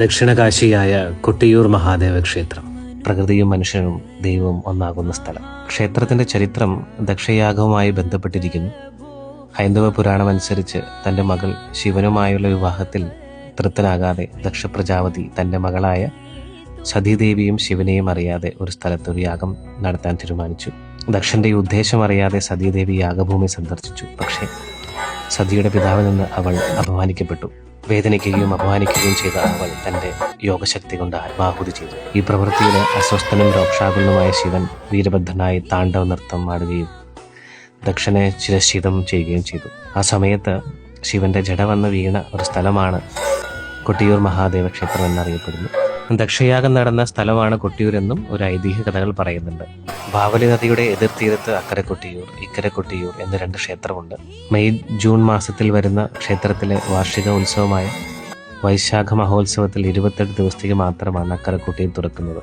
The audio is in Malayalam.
ദക്ഷിണകാശിയായ കൊട്ടിയൂർ മഹാദേവ ക്ഷേത്രം. പ്രകൃതിയും മനുഷ്യനും ദൈവവും ഒന്നാകുന്ന സ്ഥലം. ക്ഷേത്രത്തിന്റെ ചരിത്രം ദക്ഷയാഗവുമായി ബന്ധപ്പെട്ടിരിക്കുന്നു. ഹൈന്ദവ പുരാണം അനുസരിച്ച് തന്റെ മകൾ ശിവനുമായുള്ള വിവാഹത്തിൽ തൃപ്തനാകാതെ ദക്ഷ പ്രജാപതി തന്റെ മകളായ സതീദേവിയും ശിവനെയും അറിയാതെ ഒരു സ്ഥലത്ത് ഒരു യാഗം നടത്താൻ തീരുമാനിച്ചു. ദക്ഷന്റെ ഈ ഉദ്ദേശം അറിയാതെ സതീദേവി യാഗഭൂമി സന്ദർശിച്ചു. പക്ഷേ സതിയുടെ പിതാവിൽ നിന്ന് അവൾ അപമാനിക്കപ്പെട്ടു. വേദനിക്കുകയും അപമാനിക്കുകയും ചെയ്ത അവൾ തന്റെ യോഗശക്തി കൊണ്ട് ആത്മാഹുതി ചെയ്തു. ഈ പ്രവൃത്തിയിൽ അസ്വസ്ഥനും രോക്ഷാകുലനുമായ ശിവൻ വീരഭദ്രനായി താണ്ഡവ നൃത്തം ആടുകയും ദക്ഷനെ ശിരശ്ഛേദം ചെയ്യുകയും ചെയ്തു. ആ സമയത്ത് ശിവന്റെ ജട വന്ന് വീണ ഒരു സ്ഥലമാണ് കൊട്ടിയൂർ മഹാദേവ ക്ഷേത്രം എന്നറിയപ്പെടുന്നു. ദക്ഷയാഗം നടന്ന സ്ഥലമാണ് കൊട്ടിയൂർ എന്നും ഒരു ഐതിഹ്യ കഥകൾ പറയുന്നുണ്ട്. ബാവലി നദിയുടെ എതിർത്തീരത്ത് അക്കരെ കൊട്ടിയൂർ, ഇക്കരെ കൊട്ടിയൂർ എന്ന രണ്ട് ക്ഷേത്രമുണ്ട്. മെയ് ജൂൺ മാസത്തിൽ വരുന്ന ക്ഷേത്രത്തിലെ വാർഷിക ഉത്സവമായ വൈശാഖ മഹോത്സവത്തിൽ 28 ദിവസത്തേക്ക് മാത്രമാണ് അക്കരെ കൊട്ടിയൂർ തുറക്കുന്നത്.